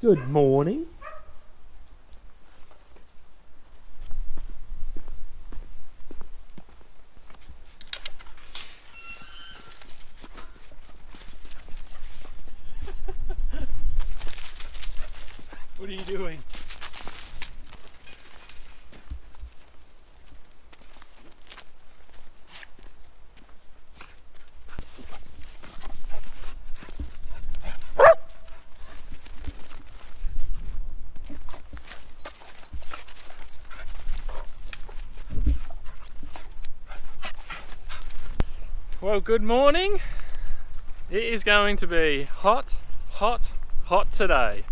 Good morning. What are you doing? Well, good morning. It is going to be hot, hot, hot today.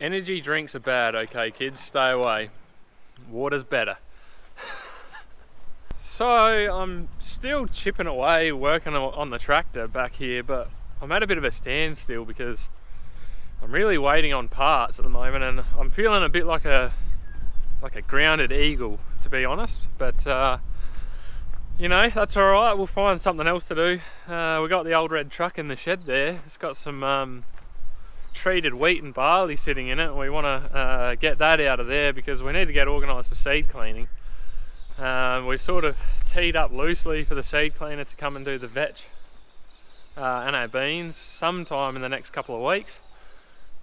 Energy drinks are bad, okay kids, stay away. Water's better. So I'm still chipping away, working on the tractor back here, but I'm at a bit of a standstill because I'm really waiting on parts at the moment, and I'm feeling a bit like a grounded eagle, to be honest. But you know, that's all right. We'll find something else to do. We got the old red truck in the shed there. It's got some treated wheat and barley sitting in it, and we want to get that out of there because we need to get organised for seed cleaning. We've sort of teed up loosely for the seed cleaner to come and do the vetch and our beans sometime in the next couple of weeks,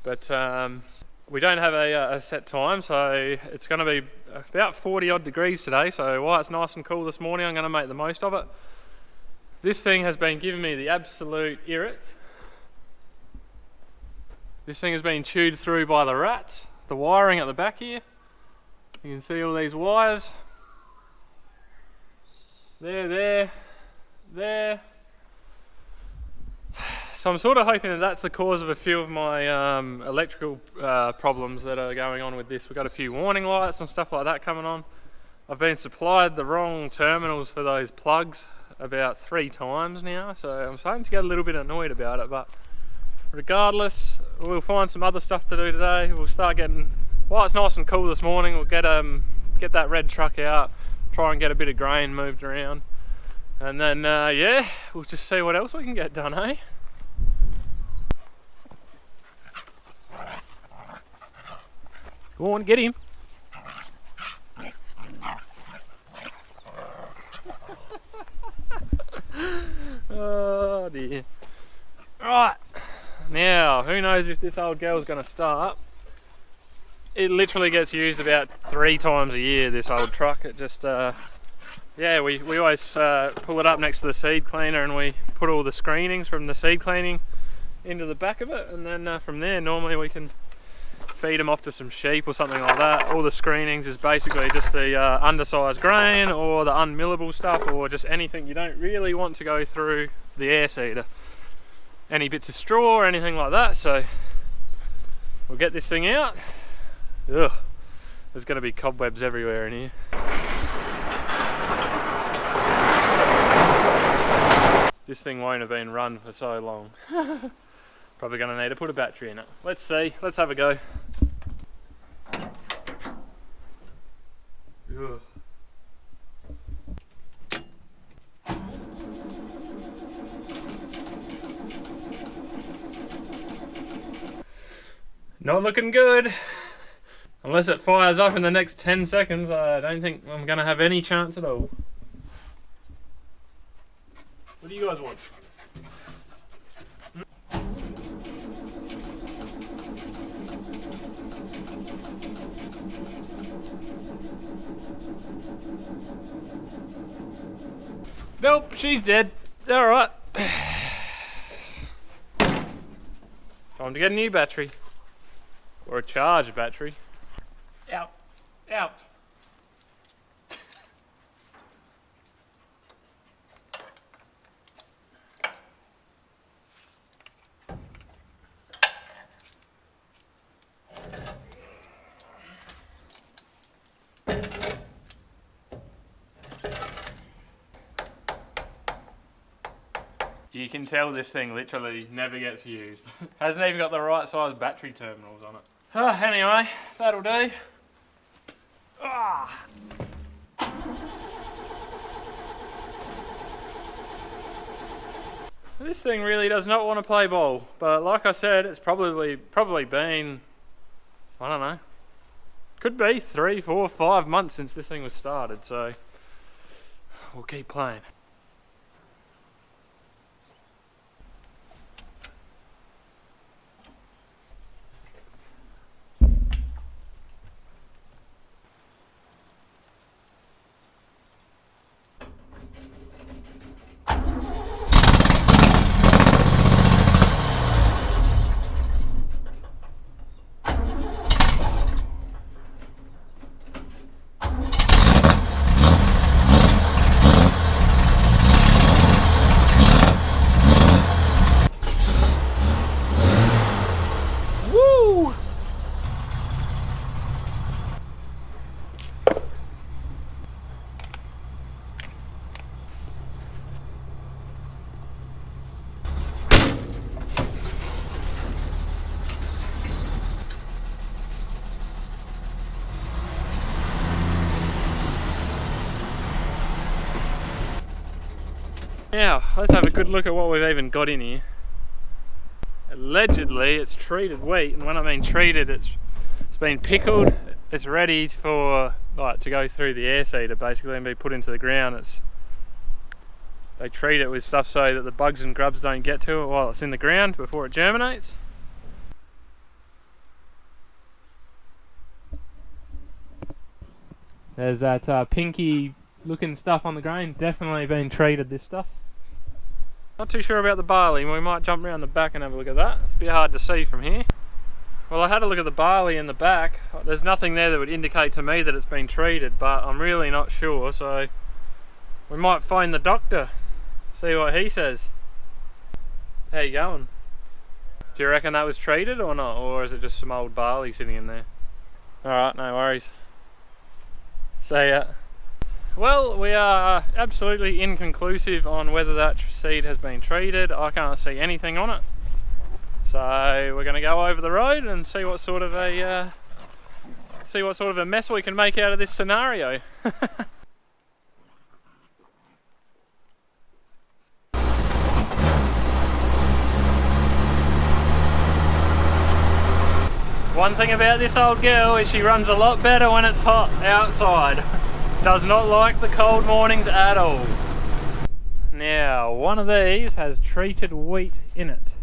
but we don't have a set time, so it's going to be about 40 odd degrees today. So while it's nice and cool this morning, I'm going to make the most of it. This thing has been giving me the absolute irrit. This thing has been chewed through by the rats. The wiring at the back here, you can see all these wires. There. So I'm sort of hoping that that's the cause of a few of my electrical problems that are going on with this. We've got a few warning lights and stuff like that coming on. I've been supplied the wrong terminals for those plugs about 3 times now, so I'm starting to get a little bit annoyed about it, but regardless, we'll find some other stuff to do today. We'll start getting, while it's nice and cool this morning, we'll get that red truck out, try and get a bit of grain moved around, and then yeah, we'll just see what else we can get done, eh? Go on, get him. Oh dear. Right, now who knows if this old girl's going to start. It literally gets used about 3 times a year, this old truck. It just yeah, we always pull it up next to the seed cleaner, and we put all the screenings from the seed cleaning into the back of it, and then from there normally we can feed them off to some sheep or something like that. All the screenings is basically just the undersized grain or the unmillable stuff, or just anything you don't really want to go through the air seeder. Any bits of straw or anything like that. So we'll get this thing out. Ugh, there's going to be cobwebs everywhere in here. This thing won't have been run for so long. Probably going to need to put a battery in it. Let's see, let's have a go. Ugh. Not looking good. Unless it fires up in the next 10 seconds, I don't think I'm going to have any chance at all. What do you guys want? Nope, she's dead. Alright. Time to get a new battery. Or a charged battery. Out. Out. You can tell this thing literally never gets used. Hasn't even got the right size battery terminals on it. Anyway, that'll do. Ah. This thing really does not want to play ball, but like I said, it's probably been, I don't know, could be 3, 4, 5 months since this thing was started, so we'll keep playing. Now, let's have a good look at what we've even got in here. Allegedly, it's treated wheat, and when I mean treated, it's been pickled. It's ready for to go through the air seeder basically and be put into the ground. They treat it with stuff so that the bugs and grubs don't get to it while it's in the ground before it germinates. There's that pinky looking stuff on the grain, definitely been treated, this stuff. Not too sure about the barley, we might jump around the back and have a look at that. It's a bit hard to see from here. Well, I had a look at the barley in the back. There's nothing there that would indicate to me that it's been treated, but I'm really not sure, so we might phone the doctor, see what he says. How you going? Do you reckon that was treated or not, or is it just some old barley sitting in there? Alright, no worries. See ya. Well, we are absolutely inconclusive on whether that seed has been treated. I can't see anything on it. So we're going to go over the road and see what sort of a mess we can make out of this scenario. One thing about this old girl is she runs a lot better when it's hot outside. Does not like the cold mornings at all. Now, one of these has treated wheat in it.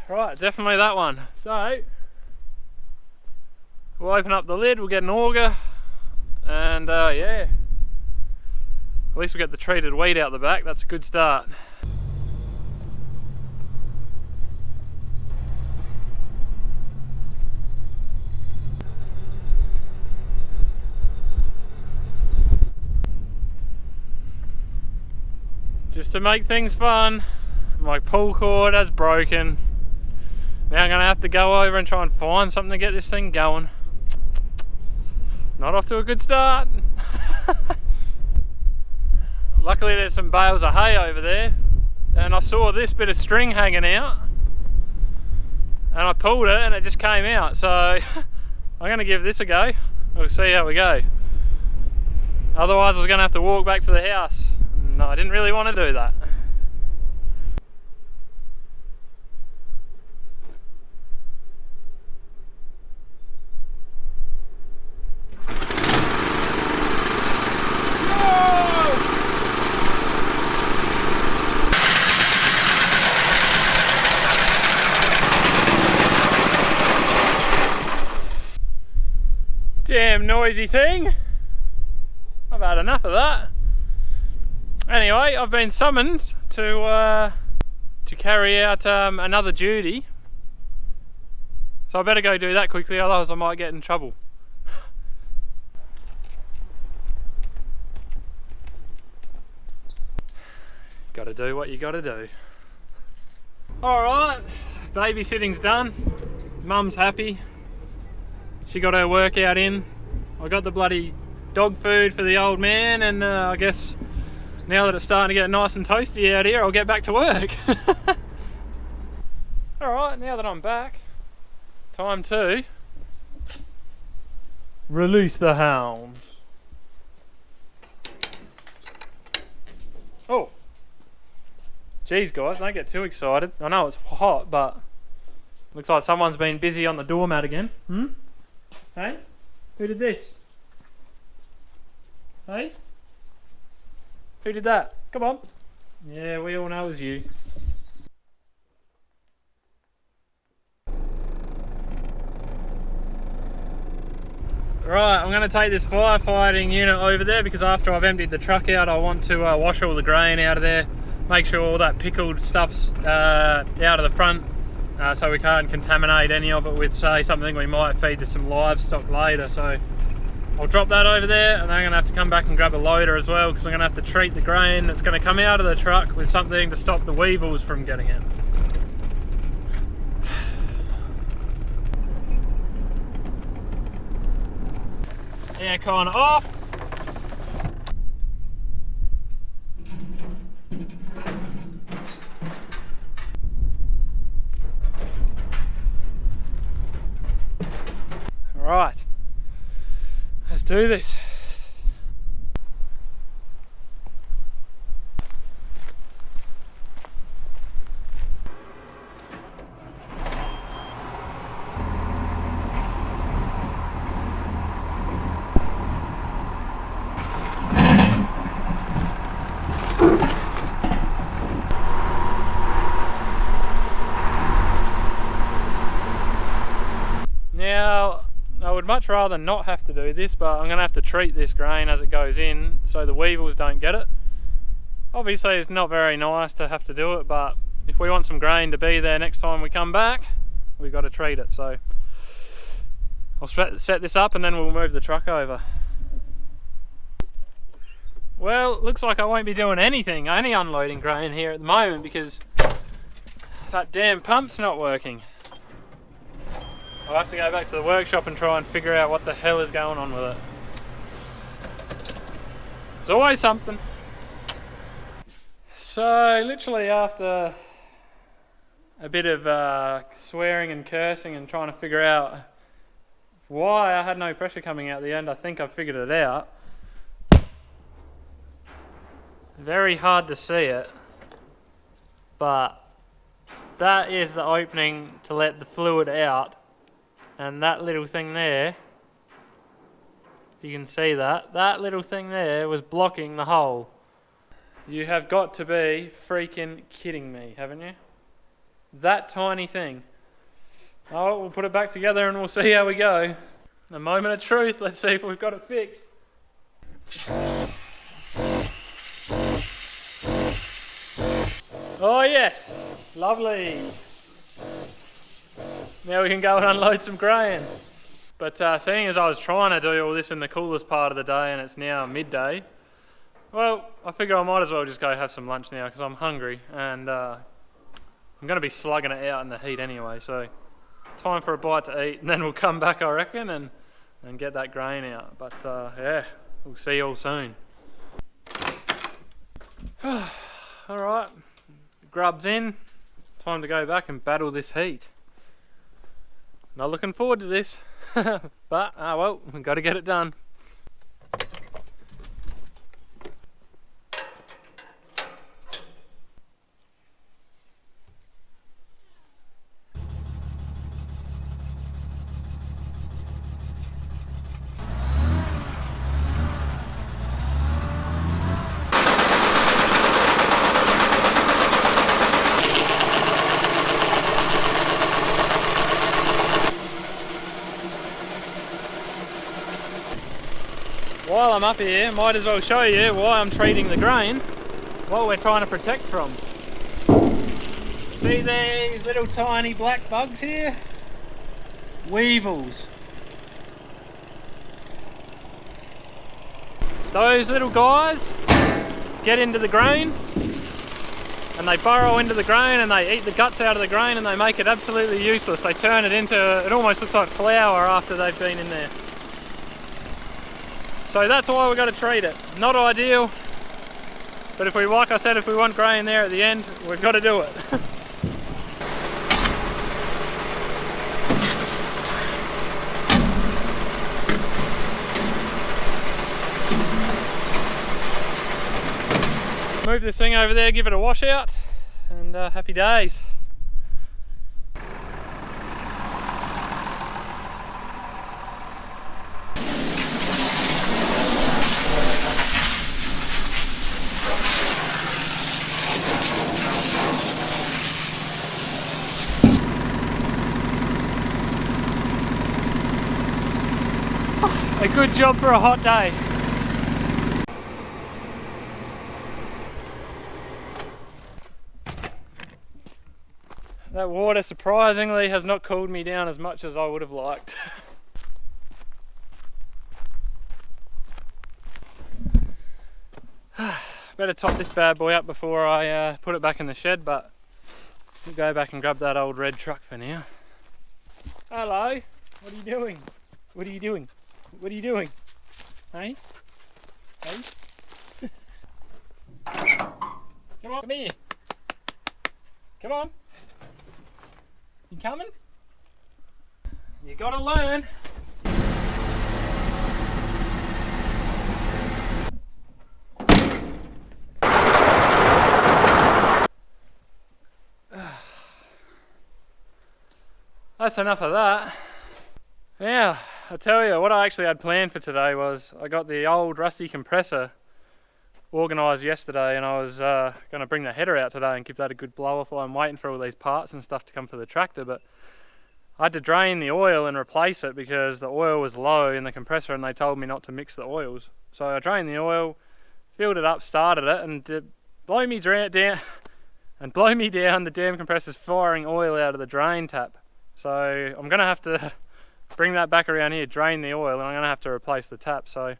Right, definitely that one. So, we'll open up the lid, we'll get an auger, and yeah. At least we get the treated wheat out the back, that's a good start. Just to make things fun, my pull cord has broken. Now I'm gonna have to go over and try and find something to get this thing going. Not off to a good start. Luckily there's some bales of hay over there, and I saw this bit of string hanging out and I pulled it and it just came out, so I'm gonna give this a go. We'll see how we go. Otherwise I was gonna have to walk back to the house. No, I didn't really want to do that. Damn noisy thing. I've had enough of that. Anyway, I've been summoned to carry out another duty, so I better go do that quickly, otherwise I might get in trouble. Gotta do what you gotta do. Alright, babysitting's done, mum's happy. She got her workout in. I got the bloody dog food for the old man, and I guess now that it's starting to get nice and toasty out here, I'll get back to work. Alright, now that I'm back, time to release the hounds. Oh, geez guys, don't get too excited. I know it's hot, but looks like someone's been busy on the doormat again. Hey, who did this? Hey, who did that? Come on. Yeah, we all know it was you. Right, I'm going to take this firefighting unit over there because after I've emptied the truck out, I want to wash all the grain out of there, make sure all that pickled stuff's out of the front, so we can't contaminate any of it with, say, something we might feed to some livestock later. So I'll drop that over there, and then I'm going to have to come back and grab a loader as well, because I'm going to have to treat the grain that's going to come out of the truck with something to stop the weevils from getting it. Aircon off. All right, let's do this. Now, I would much rather not have to do this, but I'm going to have to treat this grain as it goes in so the weevils don't get it. Obviously it's not very nice to have to do it, but if we want some grain to be there next time we come back, we've got to treat it. So I'll set this up and then we'll move the truck over. Well, looks like I won't be doing anything, only unloading grain here at the moment because that damn pump's not working. I'll have to go back to the workshop and try and figure out what the hell is going on with it. There's always something. So literally after a bit of swearing and cursing and trying to figure out why I had no pressure coming out the end, I think I figured it out. Very hard to see it, but that is the opening to let the fluid out. And that little thing there, you can see that little thing there was blocking the hole. You have got to be freaking kidding me, haven't you? That tiny thing. Oh, we'll put it back together and we'll see how we go. A moment of truth, let's see if we've got it fixed. Oh yes, lovely. Now we can go and unload some grain. But seeing as I was trying to do all this in the coolest part of the day and it's now midday, well, I figure I might as well just go have some lunch now because I'm hungry and I'm going to be slugging it out in the heat anyway. So time for a bite to eat and then we'll come back, I reckon, and get that grain out. But yeah, we'll see you all soon. Alright, grub's in. Time to go back and battle this heat. Not looking forward to this, but well, we've got to get it done. While I'm up here, might as well show you why I'm treating the grain, what we're trying to protect from. See these little tiny black bugs here? Weevils. Those little guys get into the grain and they burrow into the grain and they eat the guts out of the grain and they make it absolutely useless. They turn it into, it almost looks like flour after they've been in there. So that's why we've got to treat it. Not ideal, but if we, like I said, if we want grain there at the end, we've got to do it. Move this thing over there, give it a wash out, and happy days. A good job for a hot day. That water surprisingly has not cooled me down as much as I would have liked. Better top this bad boy up before I put it back in the shed, but we'll go back and grab that old red truck for now. Hello, what are you doing? What are you doing? What are you doing? Hey? Hey? Come on, come here. Come on. You coming? You gotta learn. That's enough of that. Yeah, I tell you, what I actually had planned for today was I got the old rusty compressor organised yesterday, and I was going to bring the header out today and give that a good blow off while I'm waiting for all these parts and stuff to come for the tractor, but I had to drain the oil and replace it because the oil was low in the compressor and they told me not to mix the oils. So I drained the oil, filled it up, started it, and blow me down, the damn compressor's firing oil out of the drain tap. So I'm going to have to bring that back around here, drain the oil, and I'm going to have to replace the tap. So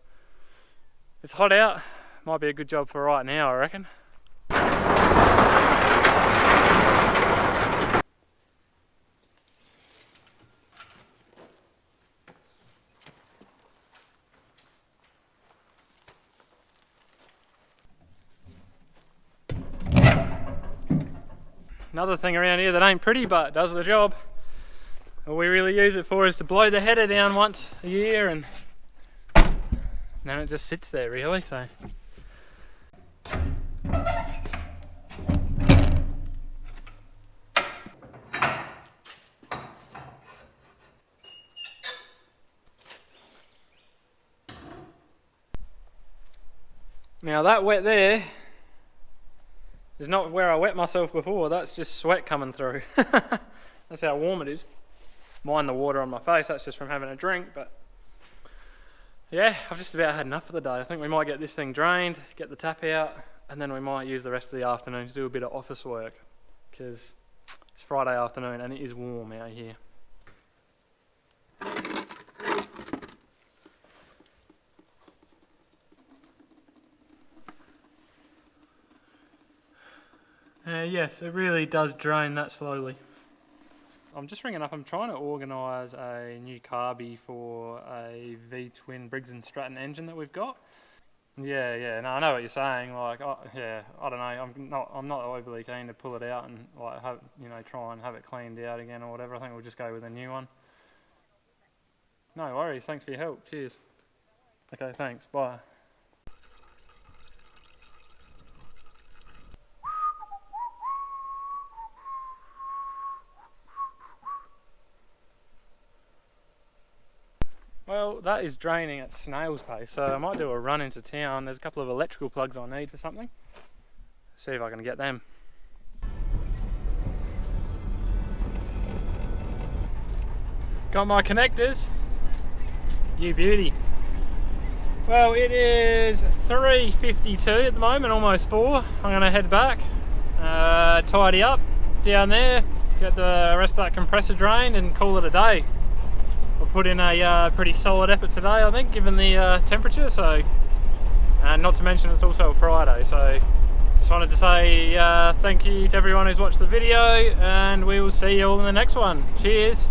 it's hot out. Might be a good job for right now, I reckon. Another thing around here that ain't pretty but does the job. All we really use it for is to blow the header down once a year, and then it just sits there really. So now that wet there is not where I wet myself before, that's just sweat coming through. That's how warm it is. Mind the water on my face, that's just from having a drink, but yeah, I've just about had enough for the day. I think we might get this thing drained, get the tap out, and then we might use the rest of the afternoon to do a bit of office work, because it's Friday afternoon and it is warm out here. Yes, it really does drain that slowly. I'm just ringing up, I'm trying to organise a new carby for a V-twin Briggs & Stratton engine that we've got. Yeah, no, I know what you're saying, like, yeah, I don't know, I'm not overly keen to pull it out and like have, try and have it cleaned out again or whatever. I think we'll just go with a new one. No worries, thanks for your help, cheers. Okay, thanks, bye. Well, that is draining at snail's pace, so I might do a run into town. There's a couple of electrical plugs I need for something. See if I can get them. Got my connectors. You beauty. Well, it is 3:52 at the moment, almost 4. I'm going to head back, tidy up down there, get the rest of that compressor drained and call it a day. I've put in a pretty solid effort today, I think, given the temperature, so, and not to mention it's also a Friday, so just wanted to say thank you to everyone who's watched the video, and we will see you all in the next one. Cheers.